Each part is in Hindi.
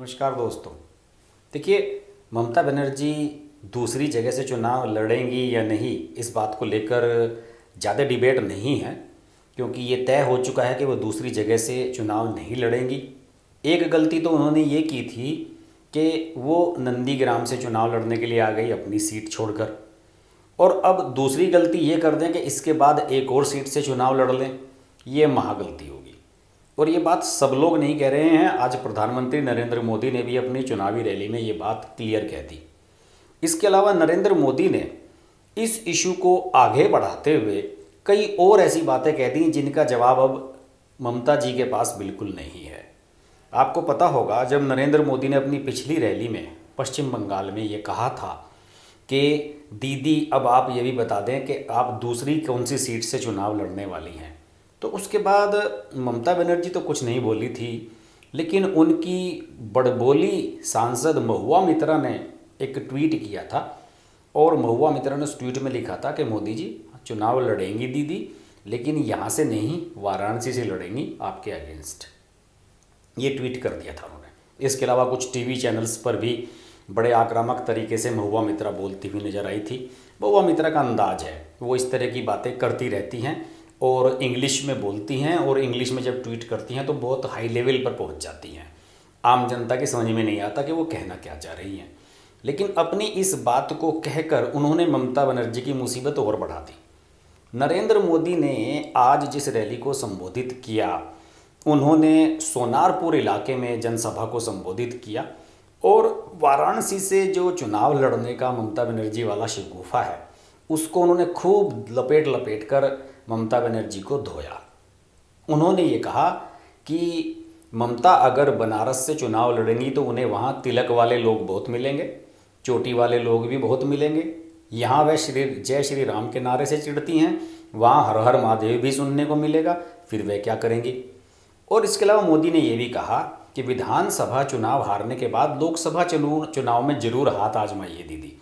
नमस्कार दोस्तों। देखिए, ममता बनर्जी दूसरी जगह से चुनाव लड़ेंगी या नहीं, इस बात को लेकर ज़्यादा डिबेट नहीं है, क्योंकि ये तय हो चुका है कि वो दूसरी जगह से चुनाव नहीं लड़ेंगी। एक गलती तो उन्होंने ये की थी कि वो नंदीग्राम से चुनाव लड़ने के लिए आ गई अपनी सीट छोड़कर, और अब दूसरी गलती ये कर दें कि इसके बाद एक और सीट से चुनाव लड़ लें। ये महागलती होगी, और ये बात सब लोग नहीं कह रहे हैं। आज प्रधानमंत्री नरेंद्र मोदी ने भी अपनी चुनावी रैली में ये बात क्लियर कह दी। इसके अलावा नरेंद्र मोदी ने इस इशू को आगे बढ़ाते हुए कई और ऐसी बातें कह दी जिनका जवाब अब ममता जी के पास बिल्कुल नहीं है। आपको पता होगा, जब नरेंद्र मोदी ने अपनी पिछली रैली में पश्चिम बंगाल में ये कहा था कि दीदी अब आप ये भी बता दें कि आप दूसरी कौन सी सीट से चुनाव लड़ने वाली हैं, तो उसके बाद ममता बनर्जी तो कुछ नहीं बोली थी, लेकिन उनकी बड़बोली सांसद महुआ मित्रा ने एक ट्वीट किया था, और महुआ मित्रा ने उस ट्वीट में लिखा था कि मोदी जी चुनाव लड़ेंगी दीदी, लेकिन यहाँ से नहीं, वाराणसी से लड़ेंगी आपके अगेंस्ट। ये ट्वीट कर दिया था उन्होंने। इसके अलावा कुछ टीवी चैनल्स पर भी बड़े आक्रामक तरीके से महुआ मित्रा बोलती हुई नजर आई थी। महुआ मित्रा का अंदाज है, वो इस तरह की बातें करती रहती हैं और इंग्लिश में बोलती हैं, और इंग्लिश में जब ट्वीट करती हैं तो बहुत हाई लेवल पर पहुंच जाती हैं। आम जनता की समझ में नहीं आता कि वो कहना क्या चाह रही हैं, लेकिन अपनी इस बात को कहकर उन्होंने ममता बनर्जी की मुसीबत और बढ़ा दी। नरेंद्र मोदी ने आज जिस रैली को संबोधित किया, उन्होंने सोनारपुर इलाके में जनसभा को संबोधित किया, और वाराणसी से जो चुनाव लड़ने का ममता बनर्जी वाला शगुफा है, उसको उन्होंने खूब लपेट लपेट कर ममता बनर्जी को धोया। उन्होंने ये कहा कि ममता अगर बनारस से चुनाव लड़ेंगी तो उन्हें वहाँ तिलक वाले लोग बहुत मिलेंगे, चोटी वाले लोग भी बहुत मिलेंगे। यहाँ वह जय श्री राम के नारे से चिढ़ती हैं, वहाँ हर हर महादेव भी सुनने को मिलेगा, फिर वह क्या करेंगी। और इसके अलावा मोदी ने यह भी कहा कि विधानसभा चुनाव हारने के बाद लोकसभा चुनाव में जरूर हाथ आजमाइए दीदी।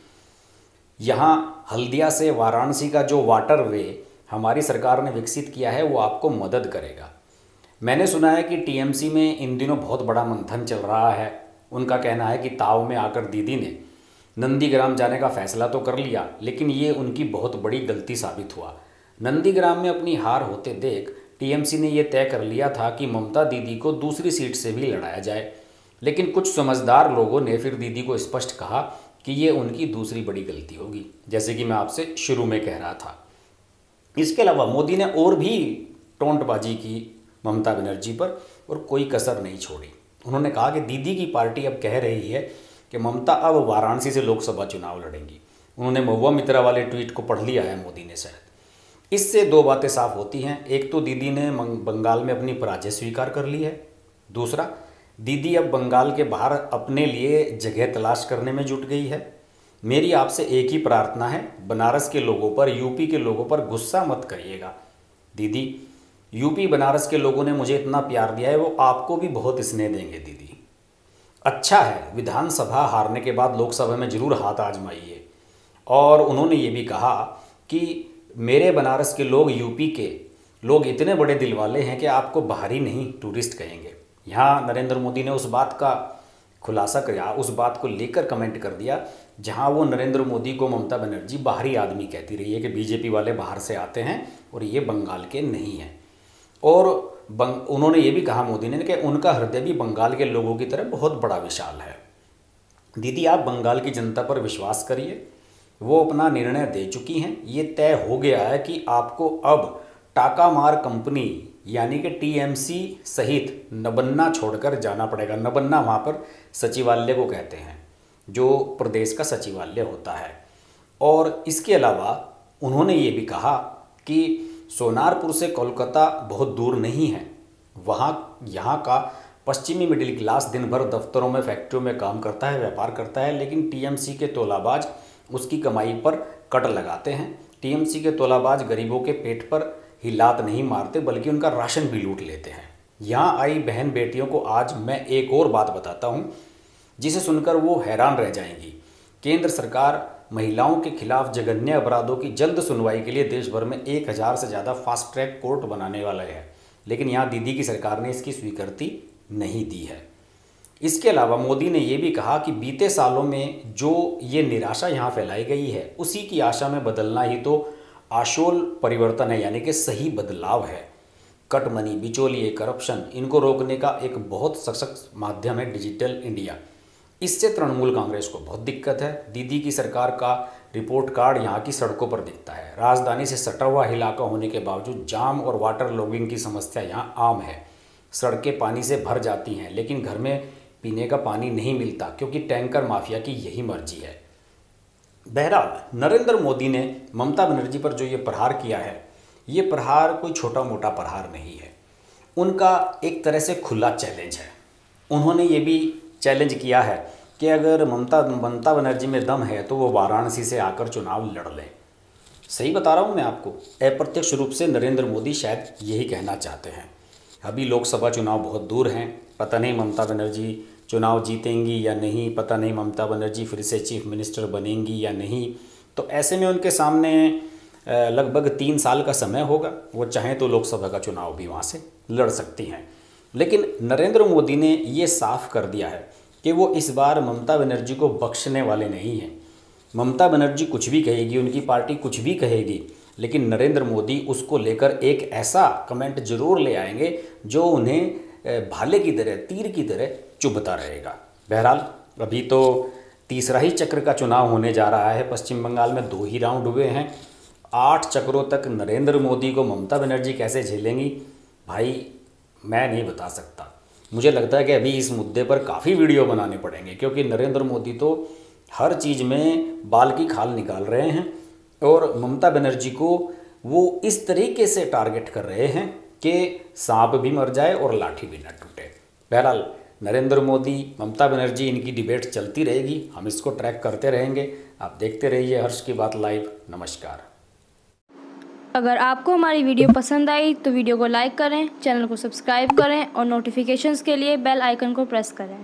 यहाँ हल्दिया से वाराणसी का जो वाटरवे हमारी सरकार ने विकसित किया है, वो आपको मदद करेगा। मैंने सुना है कि टीएमसी में इन दिनों बहुत बड़ा मंथन चल रहा है। उनका कहना है कि ताव में आकर दीदी ने नंदीग्राम जाने का फैसला तो कर लिया, लेकिन ये उनकी बहुत बड़ी गलती साबित हुआ। नंदीग्राम में अपनी हार होते देख टीएमसी ने यह तय कर लिया था कि ममता दीदी को दूसरी सीट से भी लड़ाया जाए, लेकिन कुछ समझदार लोगों ने फिर दीदी को स्पष्ट कहा कि ये उनकी दूसरी बड़ी गलती होगी, जैसे कि मैं आपसे शुरू में कह रहा था। इसके अलावा मोदी ने और भी टोंटबाजी की ममता बनर्जी पर, और कोई कसर नहीं छोड़ी। उन्होंने कहा कि दीदी की पार्टी अब कह रही है कि ममता अब वाराणसी से लोकसभा चुनाव लड़ेंगी। उन्होंने महुआ मित्रा वाले ट्वीट को पढ़ लिया है मोदी ने शायद। इससे दो बातें साफ होती हैं। एक तो दीदी ने बंगाल में अपनी पराजय स्वीकार कर ली है, दूसरा दीदी अब बंगाल के बाहर अपने लिए जगह तलाश करने में जुट गई है। मेरी आपसे एक ही प्रार्थना है, बनारस के लोगों पर, यूपी के लोगों पर गुस्सा मत करिएगा दीदी। यूपी बनारस के लोगों ने मुझे इतना प्यार दिया है, वो आपको भी बहुत स्नेह देंगे दीदी। अच्छा है, विधानसभा हारने के बाद लोकसभा में जरूर हाथ आजमाइए। और उन्होंने ये भी कहा कि मेरे बनारस के लोग, यूपी के लोग इतने बड़े दिल वाले हैं कि आपको बाहरी नहीं टूरिस्ट कहेंगे। यहाँ नरेंद्र मोदी ने उस बात का खुलासा किया, उस बात को लेकर कमेंट कर दिया जहाँ वो नरेंद्र मोदी को ममता बनर्जी बाहरी आदमी कहती रही है कि बीजेपी वाले बाहर से आते हैं और ये बंगाल के नहीं हैं। और उन्होंने ये भी कहा मोदी ने कि उनका हृदय भी बंगाल के लोगों की तरह बहुत बड़ा विशाल है। दीदी, आप बंगाल की जनता पर विश्वास करिए, वो अपना निर्णय दे चुकी हैं। ये तय हो गया है कि आपको अब टाका मार कंपनी यानी कि टीएमसी सहित नबन्ना छोड़कर जाना पड़ेगा। नबन्ना वहाँ पर सचिवालय को कहते हैं, जो प्रदेश का सचिवालय होता है। और इसके अलावा उन्होंने ये भी कहा कि सोनारपुर से कोलकाता बहुत दूर नहीं है। यहाँ का पश्चिमी मिडिल क्लास दिन भर दफ्तरों में, फैक्ट्रियों में काम करता है, व्यापार करता है, लेकिन टीएमसी के तोलाबाज उसकी कमाई पर कट लगाते हैं। टीएमसी के तोलाबाज गरीबों के पेट पर ही लात नहीं मारते, बल्कि उनका राशन भी लूट लेते हैं। यहाँ आई बहन बेटियों को आज मैं एक और बात बताता हूँ, जिसे सुनकर वो हैरान रह जाएंगी। केंद्र सरकार महिलाओं के खिलाफ जघन्य अपराधों की जल्द सुनवाई के लिए देश भर में 1000 से ज़्यादा फास्ट ट्रैक कोर्ट बनाने वाला है, लेकिन यहाँ दीदी की सरकार ने इसकी स्वीकृति नहीं दी है। इसके अलावा मोदी ने ये भी कहा कि बीते सालों में जो ये निराशा यहाँ फैलाई गई है उसी की आशा में बदलना ही तो आशोल परिवर्तन है, यानी कि सही बदलाव है। कट मनी, बिचौलिए, करप्शन, इनको रोकने का एक बहुत सशक्त माध्यम है डिजिटल इंडिया। इससे तृणमूल कांग्रेस को बहुत दिक्कत है। दीदी की सरकार का रिपोर्ट कार्ड यहाँ की सड़कों पर दिखता है। राजधानी से सटा हुआ इलाका होने के बावजूद जाम और वाटर लॉगिंग की समस्या यहाँ आम है। सड़कें पानी से भर जाती हैं, लेकिन घर में पीने का पानी नहीं मिलता क्योंकि टैंकर माफिया की यही मर्जी है। बहरहाल नरेंद्र मोदी ने ममता बनर्जी पर जो ये प्रहार किया है, ये प्रहार कोई छोटा मोटा प्रहार नहीं है। उनका एक तरह से खुला चैलेंज है। उन्होंने ये भी चैलेंज किया है कि अगर ममता बनर्जी में दम है तो वो वाराणसी से आकर चुनाव लड़ लें। सही बता रहा हूँ मैं आपको, अप्रत्यक्ष रूप से नरेंद्र मोदी शायद यही कहना चाहते हैं। अभी लोकसभा चुनाव बहुत दूर हैं, पता नहीं ममता बनर्जी चुनाव जीतेंगी या नहीं, पता नहीं ममता बनर्जी फिर से चीफ मिनिस्टर बनेंगी या नहीं। तो ऐसे में उनके सामने लगभग 3 साल का समय होगा। वो चाहें तो लोकसभा का चुनाव भी वहाँ से लड़ सकती हैं। लेकिन नरेंद्र मोदी ने ये साफ कर दिया है कि वो इस बार ममता बनर्जी को बख्शने वाले नहीं हैं। ममता बनर्जी कुछ भी कहेगी, उनकी पार्टी कुछ भी कहेगी, लेकिन नरेंद्र मोदी उसको लेकर एक ऐसा कमेंट जरूर ले आएंगे जो उन्हें भाले की तरह, तीर की तरह चुभता रहेगा। बहरहाल अभी तो तीसरा ही चक्र का चुनाव होने जा रहा है। पश्चिम बंगाल में 2 ही राउंड हुए हैं। 8 चक्रों तक नरेंद्र मोदी को ममता बनर्जी कैसे झेलेंगी, भाई मैं नहीं बता सकता। मुझे लगता है कि अभी इस मुद्दे पर काफ़ी वीडियो बनाने पड़ेंगे, क्योंकि नरेंद्र मोदी तो हर चीज़ में बाल की खाल निकाल रहे हैं और ममता बनर्जी को वो इस तरीके से टारगेट कर रहे हैं कि सांप भी मर जाए और लाठी भी न टूटे। बहरहाल नरेंद्र मोदी, ममता बनर्जी, इनकी डिबेट चलती रहेगी। हम इसको ट्रैक करते रहेंगे। आप देखते रहिए हर्ष की बात लाइव। नमस्कार। अगर आपको हमारी वीडियो पसंद आई तो वीडियो को लाइक करें, चैनल को सब्सक्राइब करें और नोटिफिकेशंस के लिए बेल आइकन को प्रेस करें।